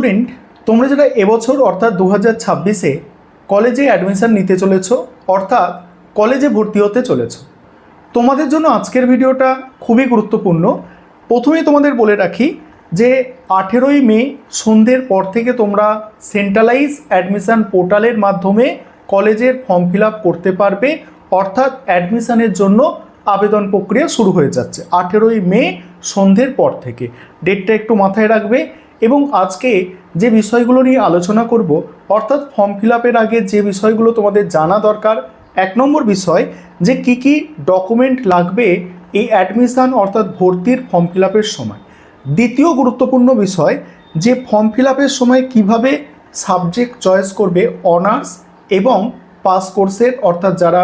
Student, তোমরা যারা এবছর অর্থাৎ 2026-এ কলেজে অ্যাডমিশন নিতে চলেছো, অর্থাৎ কলেজে ভর্তি হতে চলেছো, তোমাদের জন্য আজকের ভিডিওটা খুবই গুরুত্বপূর্ণ। প্রথমেই তোমাদের বলে রাখি যে 18ই মে সন্ধ্যের পর থেকে তোমরা সেন্ট্রালাইজ অ্যাডমিশন পোর্টালের মাধ্যমে কলেজের ফর্ম ফিল আপ করতে পারবে, অর্থাৎ অ্যাডমিশনের জন্য আবেদন প্রক্রিয়া শুরু হয়ে যাচ্ছে 18ই মে সন্ধ্যের পর থেকে। ডেটটা একটু মাথায় রাখবে। এবং আজকে যে বিষয়গুলো নিয়ে আলোচনা করব, অর্থাৎ ফর্ম ফিল আপের আগে যে বিষয়গুলো তোমাদের জানা দরকার, 1 নম্বর বিষয় যে কি কি ডকুমেন্ট লাগবে এই অ্যাডমিশন অর্থাৎ ভর্তির ফর্ম ফিল আপের সময়। দ্বিতীয় গুরুত্বপূর্ণ বিষয় যে ফর্ম ফিল আপের সময় কীভাবে সাবজেক্ট চয়েস করবে অনার্স এবং পাস কোর্সের, অর্থাৎ যারা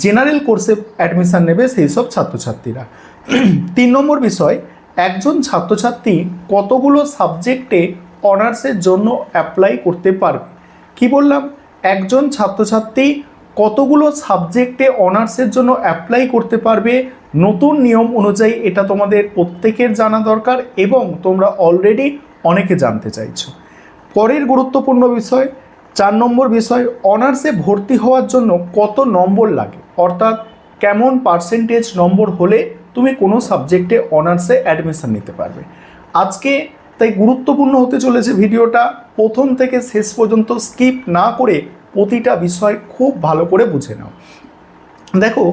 জেনারেল কোর্সে অ্যাডমিশন নেবে সেই সব ছাত্রছাত্রীরা। 3 নম্বর বিষয় একজন ছাত্রছাত্রী কতগুলো সাবজেক্টে অনার্সের জন্য অ্যাপ্লাই করতে পারবে। কি বললাম? একজন ছাত্রছাত্রী কতগুলো সাবজেক্টে অনার্সের জন্য অ্যাপ্লাই করতে পারবে নতুন নিয়ম অনুযায়ী, এটা তোমাদের প্রত্যেকের জানা দরকার এবং তোমরা অলরেডি অনেকে জানতে চাইছো। পরের গুরুত্বপূর্ণ বিষয় 4 নম্বর বিষয় অনার্সে ভর্তি হওয়ার জন্য কত নম্বর লাগে, অর্থাৎ কেমন পার্সেন্টেজ নম্বর হলে তুমি কোনো সাবজেক্টে অনার্সে অ্যাডমিশন নিতে পারবে। আজকে তাই গুরুত্বপূর্ণ হতে চলেছে ভিডিওটা, প্রথম থেকে শেষ পর্যন্ত স্কিপ না করে প্রতিটা বিষয় খুব ভালো করে বুঝে নাও। দেখো,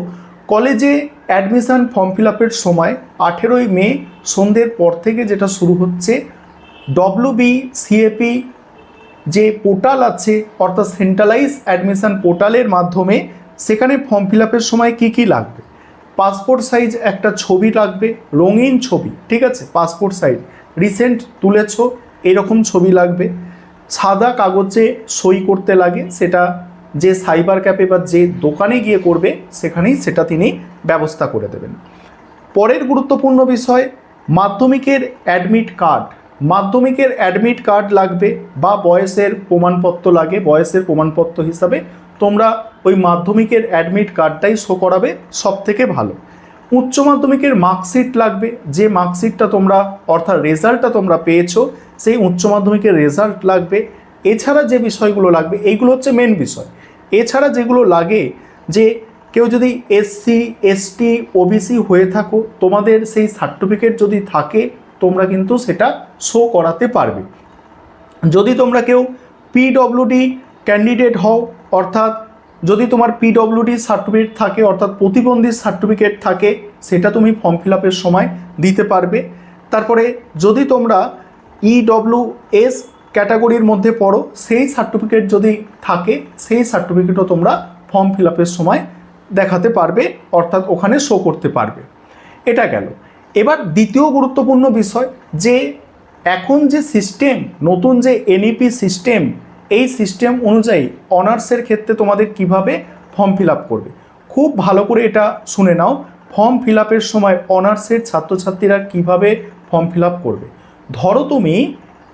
কলেজে অ্যাডমিশন ফর্ম ফিল আপের সময় 18ই মে সন্ধ্যের পর থেকে যেটা শুরু হচ্ছে, WBCAP যে পোর্টাল আছে অর্থাৎ সেন্ট্রালাইজ অ্যাডমিশন পোর্টালের মাধ্যমে সেখানে ফর্ম ফিল আপের সময় কী কী লাগবে। পাসপোর্ট সাইজ একটা ছবি লাগবে, রঙিন ছবি, ঠিক আছে, পাসপোর্ট সাইজ রিসেন্ট তুলেছো এরকম ছবি লাগবে। সাদা কাগজে সই করতে লাগে, সেটা যে সাইবার ক্যাফে বা যে দোকানে গিয়ে করবে সেখানেই সেটা তিনি ব্যবস্থা করে দেবেন। পরের গুরুত্বপূর্ণ বিষয় মাধ্যমিকের অ্যাডমিট কার্ড, মাধ্যমিকের অ্যাডমিট কার্ড লাগবে বা বয়সের প্রমাণপত্র লাগে। বয়সের প্রমাণপত্র হিসাবে তোমরা ওই মাধ্যমিকের অ্যাডমিট কার্ডটাই শো করাবে, সব থেকে ভালো। উচ্চ মাধ্যমিকের মার্কশিট লাগবে, যে মার্কশিটটা তোমরা অর্থাৎ রেজাল্টটা তোমরা পেয়েছো সেই উচ্চ মাধ্যমিকের রেজাল্ট লাগবে। এছাড়া যে বিষয়গুলো লাগবে এইগুলো হচ্ছে মেন বিষয়। এছাড়া যেগুলো লাগে, যে কেউ যদি SC ST OBC হয়ে থাকো, তোমাদের সেই সার্টিফিকেট যদি থাকে তোমরা কিন্তু সেটা শো করাতে পারবে। যদি তোমরা কেউ PWD ক্যান্ডিডেট হও, অর্থাৎ যদি তোমার PWD সার্টিফিকেট থাকে অর্থাৎ প্রতিবন্ধী সার্টিফিকেট থাকে, সেটা তুমি ফর্ম ফিল আপের সময় দিতে পারবে। তারপরে যদি তোমরা EWS ক্যাটাগরির মধ্যে পড়ো, সেই সার্টিফিকেট যদি থাকে সেই সার্টিফিকেটও তোমরা ফর্ম ফিল আপের সময় দেখাতে পারবে, অর্থাৎ ওখানে শো করতে পারবে। এটা গেল। এবার দ্বিতীয় গুরুত্বপূর্ণ বিষয় যে এখন যে সিস্টেম, নতুন যে NEP সিস্টেম, এই সিস্টেম অনুযায়ী অনার্সের ক্ষেত্রে তোমাদের কিভাবে ফর্ম ফিল আপ করবে। খুব ভালো করে এটা শুনে নাও, ফর্ম ফিল আপের সময় অনার্সের ছাত্রছাত্রীরা কিভাবে ফর্ম ফিল আপ করবে। ধরো তুমি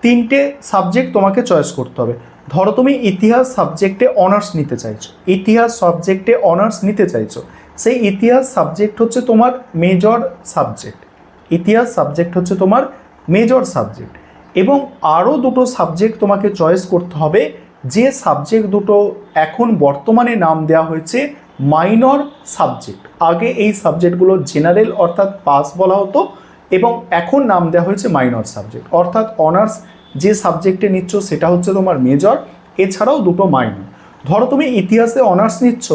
3টে সাবজেক্ট তোমাকে চয়েস করতে হবে। ধরো তুমি ইতিহাস সাবজেক্টে অনার্স নিতে চাইছো, ইতিহাস সাবজেক্টে অনার্স নিতে চাইছো, সেই ইতিহাস সাবজেক্ট হচ্ছে তোমার মেজর সাবজেক্ট, ইতিহাস সাবজেক্ট হচ্ছে তোমার মেজর সাবজেক্ট। এবং আরও দুটো সাবজেক্ট তোমাকে চয়েস করতে হবে, যে সাবজেক্ট দুটো এখন বর্তমানে নাম দেওয়া হয়েছে মাইনর সাবজেক্ট। আগে এই সাবজেক্টগুলো জেনারেল অর্থাৎ পাস বলা হতো এবং এখন নাম দেওয়া হয়েছে মাইনর সাবজেক্ট, অর্থাৎ অনার্স যে সাবজেক্টে নিচ্ছ সেটা হচ্ছে তোমার মেজর, এছাড়াও দুটো মাইনর। ধরো তুমি ইতিহাসে অনার্স নিচ্ছ,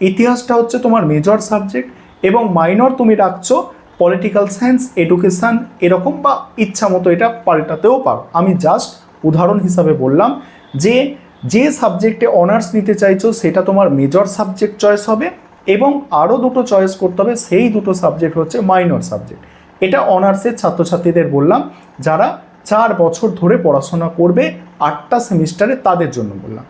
ইতিহাসটা হচ্ছে তোমার মেজর সাবজেক্ট এবং মাইনর তুমি রাখছো পলিটিক্যাল সায়েন্স, এডুকেশান, এরকম, বা ইচ্ছা মতো এটা পাল্টাতেও পারো। আমি জাস্ট উদাহরণ হিসাবে বললাম যে যে সাবজেক্টে অনার্স নিতে চাইছো সেটা তোমার মেজর সাবজেক্ট চয়েস হবে এবং আরও দুটো চয়েস করতে হবে, সেই দুটো সাবজেক্ট হচ্ছে মাইনর সাবজেক্ট। এটা অনার্সের ছাত্রছাত্রীদের বললাম, যারা 4 বছর ধরে পড়াশোনা করবে 8টা সেমিস্টারে, তাদের জন্য বললাম।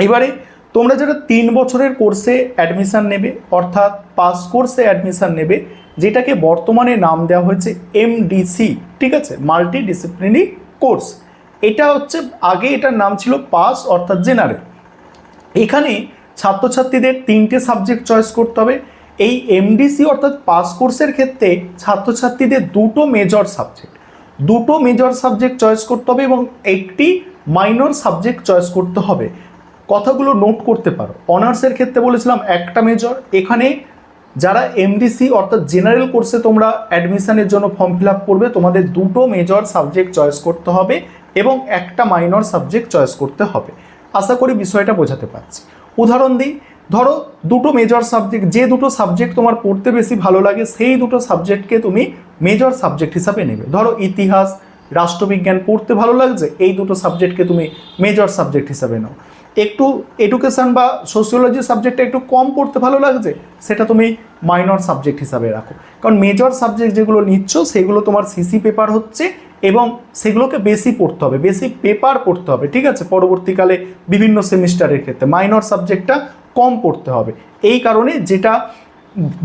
এবারে তোমরা যারা 3 বছরের কোর্সে অ্যাডমিশান নেবে অর্থাৎ পাস কোর্সে অ্যাডমিশান নেবে, যেটাকে বর্তমানে নাম দেওয়া হয়েছে MDC, ঠিক আছে, মাল্টি ডিসিপ্লিনারি কোর্স। এটা হচ্ছে, আগে এটার নাম ছিল পাস অর্থাৎ জেনারেল। এখানে ছাত্রছাত্রীদের 3টে সাবজেক্ট চয়েস করতে হবে। এই MDC অর্থাৎ পাস কোর্সের ক্ষেত্রে ছাত্রছাত্রীদের 2টো মেজর সাবজেক্ট, দুটো মেজর সাবজেক্ট চয়েস করতে হবে এবং একটি মাইনর সাবজেক্ট চয়েস করতে হবে। কথাগুলো নোট করতে পারো। অনার্সের ক্ষেত্রে বলেছিলাম একটা মেজর, এখানে যারা এমডিসি অর্থাৎ জেনারেল কোর্সে তোমরা অ্যাডমিশনের জন্য ফর্ম ফিল আপ করবে, তোমাদের দুটো মেজর সাবজেক্ট চয়েস করতে হবে এবং একটা মাইনর সাবজেক্ট চয়েস করতে হবে। আশা করি বিষয়টা বোঝাতে পারছি। উদাহরণ দিই, ধরো দুটো মেজর সাবজেক্ট, যে দুটো সাবজেক্ট তোমার পড়তে বেশি ভালো লাগে সেই দুটো সাবজেক্টকে তুমি মেজর সাবজেক্ট হিসাবে নেবে। ধরো ইতিহাস, রাষ্ট্রবিজ্ঞান পড়তে ভালো লাগছে, এই দুটো সাবজেক্টকে তুমি মেজর সাবজেক্ট হিসাবে নাও। একটু এডুকেশন বা সোশিওলজি সাবজেক্টটা একটু কম পড়তে ভালো লাগছে, সেটা তুমি মাইনর সাবজেক্ট হিসাবে রাখো। কারণ মেজর সাবজেক্ট যেগুলো নিচ্ছ সেগুলো তোমার সিসি পেপার হচ্ছে এবং সেগুলোকে বেশি পড়তে হবে, বেশি পেপার পড়তে হবে, ঠিক আছে। পরবর্তীকালে বিভিন্ন সেমিস্টারের ক্ষেত্রে মাইনর সাবজেক্টটা কম পড়তে হবে। এই কারণে যেটা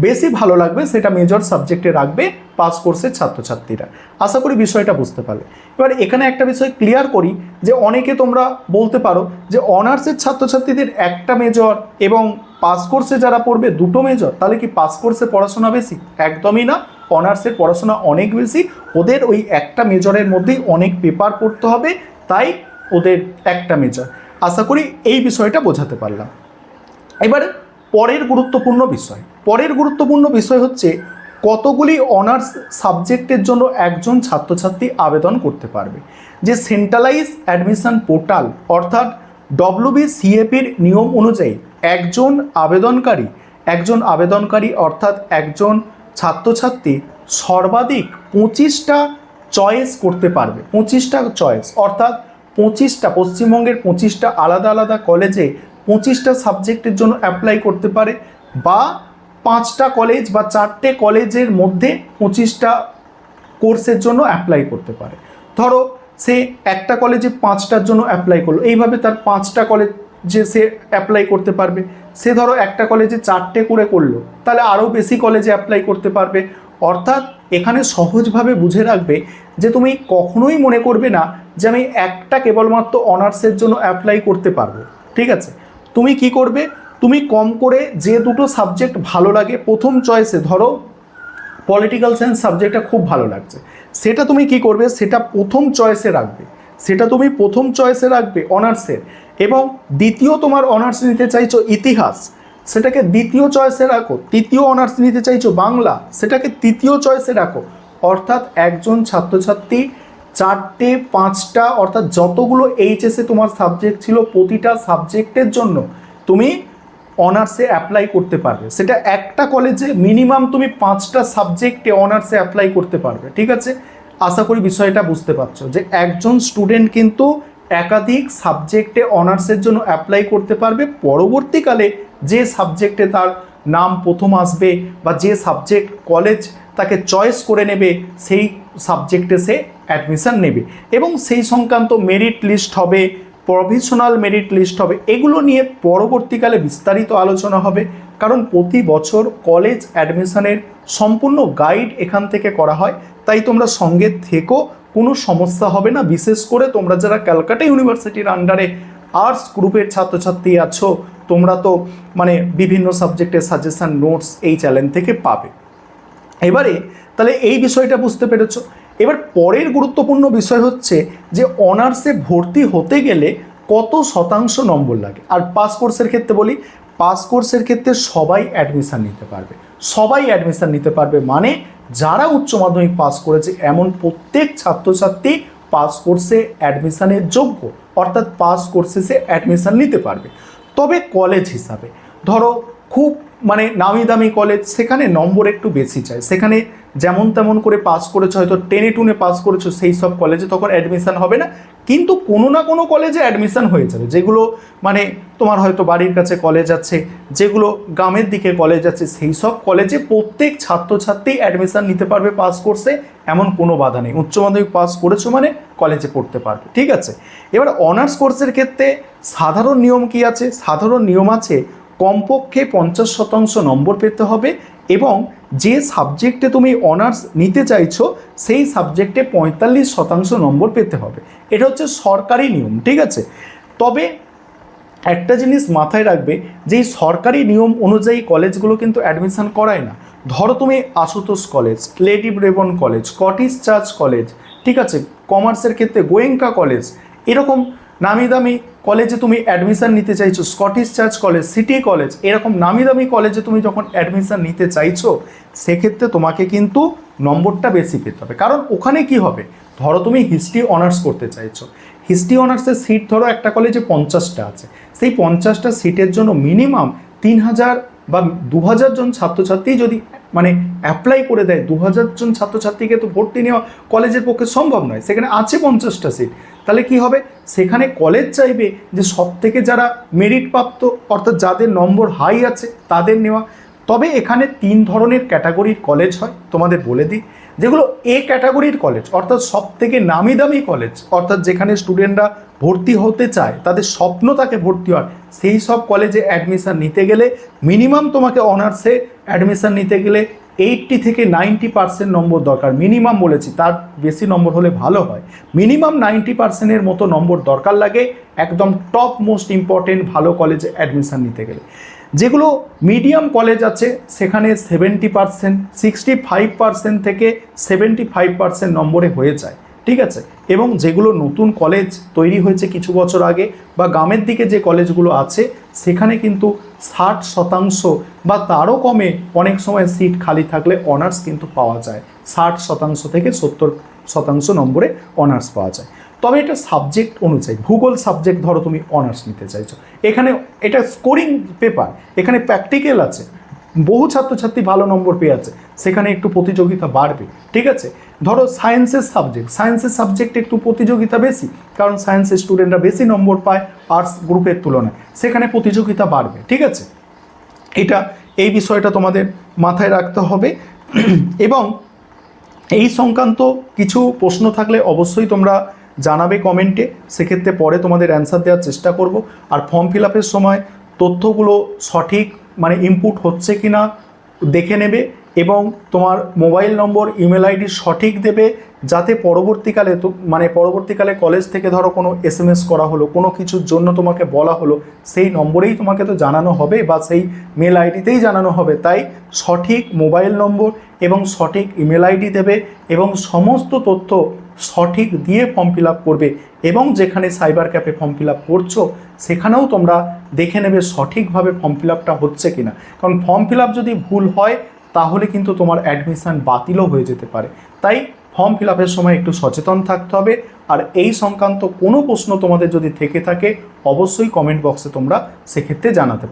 বেশি ভালো লাগবে সেটা মেজর সাবজেক্টে রাখবে পাস কোর্সের ছাত্রছাত্রীরা। আশা করি বিষয়টা বুঝতে পারলে। এবার এখানে একটা বিষয় ক্লিয়ার করি যে অনেকে তোমরা বলতে পারো যে অনার্সের ছাত্রছাত্রীদের একটা মেজর এবং পাস কোর্সে যারা পড়বে দুটো মেজর, তাহলে কি পাস কোর্সে পড়াশোনা বেশি? একদমই না, অনার্সের পড়াশোনা অনেক বেশি। ওদের ওই একটা মেজরের মধ্যেই অনেক পেপার পড়তে হবে, তাই ওদের একটা মেজর। আশা করি এই বিষয়টা বোঝাতে পারলাম। এবার পরের গুরুত্বপূর্ণ বিষয় হচ্ছে কতগুলি অনার্স সাবজেক্টের জন্য একজন ছাত্রছাত্রী আবেদন করতে পারবে। যে সেন্ট্রালাইজ অ্যাডমিশন পোর্টাল অর্থাৎ WBCAP-র নিয়ম অনুযায়ী একজন আবেদনকারী অর্থাৎ একজন ছাত্রছাত্রী সর্বাধিক 25টা চয়েস করতে পারবে। 25টা চয়েস অর্থাৎ 25টা পশ্চিমবঙ্গের 25টা আলাদা আলাদা কলেজে 25টা সাবজেক্টের জন্য অ্যাপ্লাই করতে পারে, বা 5টা কলেজ বা 4টে কলেজের মধ্যে 25টা কোর্সের জন্য অ্যাপ্লাই করতে পারে। ধরো সে একটা কলেজে 5টার জন্য অ্যাপ্লাই করলো, এইভাবে তার 5টা কলেজে সে অ্যাপ্লাই করতে পারবে। সে ধরো একটা কলেজে 4টে করে করলো, তাহলে আরও বেশি কলেজে অ্যাপ্লাই করতে পারবে। অর্থাৎ এখানে সহজভাবে বুঝে রাখবে যে তুমি কখনোই মনে করবে না যে আমি একটা কেবলমাত্র অনার্সের জন্য অ্যাপ্লাই করতে পারবো, ঠিক আছে। তুমি কি করবে, তুমি কম করে যে দুটো সাবজেক্ট ভালো লাগে প্রথম চয়েসে, ধরো পলিটিক্যাল সায়েন্স সাবজেক্টটা খুব ভালো লাগছে, সেটা তুমি কি করবে, সেটা প্রথম চয়েসে রাখবে অনার্সের। এবং দ্বিতীয় তোমার অনার্স নিতে চাইছো ইতিহাস, সেটাকে দ্বিতীয় চয়েসে রাখো। তৃতীয় অনার্স নিতে চাইছো বাংলা, সেটাকে তৃতীয় চয়েসে রাখো। অর্থাৎ একজন ছাত্রছাত্রী 4টে 5টা অর্থাৎ যতগুলো এইচএসে তোমার সাবজেক্ট ছিল প্রতিটা সাবজেক্টের জন্য তুমি অনার্সে অ্যাপ্লাই করতে পারবে। সেটা একটা কলেজে মিনিমাম তুমি 5টা সাবজেক্টে অনার্সে অ্যাপ্লাই করতে পারবে, ঠিক আছে। আশা করি বিষয়টা বুঝতে পারছো যে একজন স্টুডেন্ট কিন্তু একাধিক সাবজেক্টে অনার্সের জন্য অ্যাপ্লাই করতে পারবে। পরবর্তীকালে যে সাবজেক্টে তার নাম প্রথম আসবে বা যে সাবজেক্ট কলেজ তাকে চয়েস করে নেবে সেই সাবজেক্টে সে অ্যাডমিশন নেবে এবং সেই সংক্রান্ত মেরিট লিস্ট হবে, প্রভিশনাল মেরিট লিস্ট হবে, এগুলো নিয়ে পরবর্তীকালে বিস্তারিত আলোচনা হবে। কারণ প্রতি বছর কলেজ অ্যাডমিশনের সম্পূর্ণ গাইড এখান থেকে করা হয়, তাই তোমরা সঙ্গে থেকো, কোনো সমস্যা হবে না। বিশেষ করে তোমরা যারা ক্যালকাটা ইউনিভার্সিটির আন্ডারে আর্টস গ্রুপের ছাত্রছাত্রী আছো, তোমরা তো মানে বিভিন্ন সাবজেক্টের সাজেশন নোটস এই চ্যানেল থেকে পাবে। এবারে তাহলে এই বিষয়টা বুঝতে পেরেছো। এবার পরের গুরুত্বপূর্ণ বিষয় হচ্ছে যে অনার্সে ভর্তি হতে গেলে কত শতাংশ নম্বর লাগে। আর পাস কোর্সের ক্ষেত্রে বলি, পাস কোর্সের ক্ষেত্রে সবাই অ্যাডমিশান নিতে পারবে, মানে যারা উচ্চ মাধ্যমিক পাস করেছে এমন প্রত্যেক ছাত্রছাত্রী পাস কোর্সে অ্যাডমিশানের যোগ্য, অর্থাৎ পাস কোর্সে সে অ্যাডমিশান নিতে পারবে। তবে কলেজ হিসাবে ধরো খুব মানে নামি দামি কলেজ, সেখানে নম্বর একটু বেশি চায়, সেখানে যেমন তেমন করে পাস করেছো, হয়তো 10-2 পাস করেছো, সেই সব কলেজে তখন অ্যাডমিশান হবে না। কিন্তু কোনো না কোনো কলেজে অ্যাডমিশান হয়ে যাবে, যেগুলো মানে তোমার হয়তো বাড়ির কাছে কলেজ আছে, যেগুলো গ্রামের দিকে কলেজ আছে, সেই সব কলেজে প্রত্যেক ছাত্রছাত্রী অ্যাডমিশান নিতে পারবে পাস কোর্সে, এমন কোনো বাধা নেই। উচ্চ মাধ্যমিক পাস করেছো মানে কলেজে পড়তে পারবে, ঠিক আছে। এবার অনার্স কোর্সের ক্ষেত্রে সাধারণ নিয়ম কি আছে? সাধারণ নিয়ম আছে কমপক্ষে 50% নম্বর পেতে হবে এবং যে সাবজেক্টে তুমি অনার্স নিতে চাইছো সেই সাবজেক্টে 45% নম্বর পেতে হবে। এটা হচ্ছে সরকারি নিয়ম, ঠিক আছে। তবে একটা জিনিস মাথায় রাখবে যে এই সরকারি নিয়ম অনুযায়ী কলেজগুলো কিন্তু অ্যাডমিশন করায় না। ধরো তুমি Ashutosh college, lady Brabourne college, Scottish church college, ঠিক আছে, কমার্সের ক্ষেত্রে গোয়েঙ্কা কলেজ, এরকম নামি দামি কলেজে তুমি অ্যাডমিশান নিতে চাইছো, Scottish church college, city college, এরকম নামি দামি কলেজে তুমি যখন অ্যাডমিশান নিতে চাইছো সেক্ষেত্রে তোমাকে কিন্তু নম্বরটা বেশি পেতে হবে। কারণ ওখানে কি হবে, ধরো তুমি হিস্ট্রি অনার্স করতে চাইছো, হিস্ট্রি অনার্সের সিট ধরো একটা কলেজে 50টা আছে, সেই 50টা সিটের জন্য মিনিমাম 3000 বা 2000 জন ছাত্রছাত্রী যদি মানে অ্যাপ্লাই করে দেয়, 2000 জন ছাত্রছাত্রীকে তো ভর্তি নেওয়া কলেজের পক্ষে সম্ভব নয়, সেখানে আছে 50টা সিট। তাহলে কি হবে, সেখানে কলেজ চাইবে যে সব থেকে যারা মেরিট প্রাপ্ত অর্থাৎ যাদের নম্বর হাই আছে তাদের নেওয়া। তবে এখানে 3 ধরনের ক্যাটাগরির কলেজ হয়, তোমাদের বলে দিই। যেগুলো এ ক্যাটাগরির কলেজ অর্থাৎ সব থেকে নামি দামি কলেজ, অর্থাৎ যেখানে স্টুডেন্টরা ভর্তি হতে চায়, তাদের স্বপ্ন তাকে ভর্তি হয়, সেই সব কলেজে অ্যাডমিশান নিতে গেলে মিনিমাম তোমাকে অনার্সে অ্যাডমিশান নিতে গেলে 80 থেকে 90% নম্বর দরকার। মিনিমাম বলেছি, তার বেশি নম্বর হলে ভালো হয়। মিনিমাম 90%-এর মতো নম্বর দরকার লাগে একদম টপ মোস্ট ইম্পর্টেন্ট ভালো কলেজে অ্যাডমিশান নিতে গেলে। যেগুলো মিডিয়াম কলেজ আছে সেখানে 70%, 65% থেকে 75% নম্বরে হয়ে যায়, ঠিক আছে। এবং যেগুলো নতুন কলেজ তৈরি হয়েছে কিছু বছর আগে বা গ্রামের দিকে যে কলেজগুলো আছে সেখানে কিন্তু 60% বা তারও কমে অনেক সময় সিট খালি থাকলে অনার্স কিন্তু পাওয়া যায়, 60% থেকে 70% নম্বরে অনার্স পাওয়া যায়। তবে এটা সাবজেক্ট অনুযায়ী, ভূগোল সাবজেক্ট ধরো তুমি অনার্স নিতে চাইছো, এখানে এটা স্কোরিং পেপার, এখানে প্র্যাকটিক্যাল আছে, বহু ছাত্রছাত্রী ভালো নম্বর পেয়ে আছে, সেখানে একটু প্রতিযোগিতা বাড়বে, ঠিক আছে। ধরো সায়েন্সের সাবজেক্টে একটু প্রতিযোগিতা বেশি, কারণ সায়েন্সের স্টুডেন্টরা বেশি নম্বর পায় আর্টস গ্রুপের তুলনায়, সেখানে প্রতিযোগিতা বাড়বে, ঠিক আছে। এই বিষয়টা তোমাদের মাথায় রাখতে হবে। এবং এই সংক্রান্ত কিছু প্রশ্ন থাকলে অবশ্যই তোমরা জানাবে কমেন্টে, সেক্ষেত্রে পরে তোমাদের অ্যান্সার দেওয়ার চেষ্টা করব। আর ফর্ম ফিল আপের সময় তথ্যগুলো সঠিক মানে ইনপুট হচ্ছে কি না দেখে নেবে, এবং তোমার মোবাইল নম্বর ইমেল আইডি সঠিক দেবে, যাতে পরবর্তীকালে কলেজ থেকে ধরো কোনো SMS করা হলো, কোনো কিছুর জন্য তোমাকে বলা হলো, সেই নম্বরেই তোমাকে তো জানানো হবে বা সেই মেল আইডিতেই জানানো হবে। তাই সঠিক মোবাইল নম্বর এবং সঠিক ইমেল আইডি দেবে এবং সমস্ত তথ্য সঠিক দিয়ে ফর্ম ফিল আপ করবে। এবং যেখানে cyber cafe form fill up করছো সেখানেও তোমরা দেখে নেবে সঠিকভাবে ফর্ম ফিল আপটা হচ্ছে কিনা, কারণ ফর্ম ফিল আপ যদি ভুল হয় তাহলে কিন্তু তোমার অ্যাডমিশান বাতিলও হয়ে যেতে পারে। তাই ফর্ম ফিল আপের সময় একটু সচেতন থাকতে হবে। আর এই সংক্রান্ত কোনো প্রশ্ন তোমাদের যদি থেকে থাকে অবশ্যই কমেন্ট বক্সে তোমরা সেক্ষেত্রে জানাতে পারো।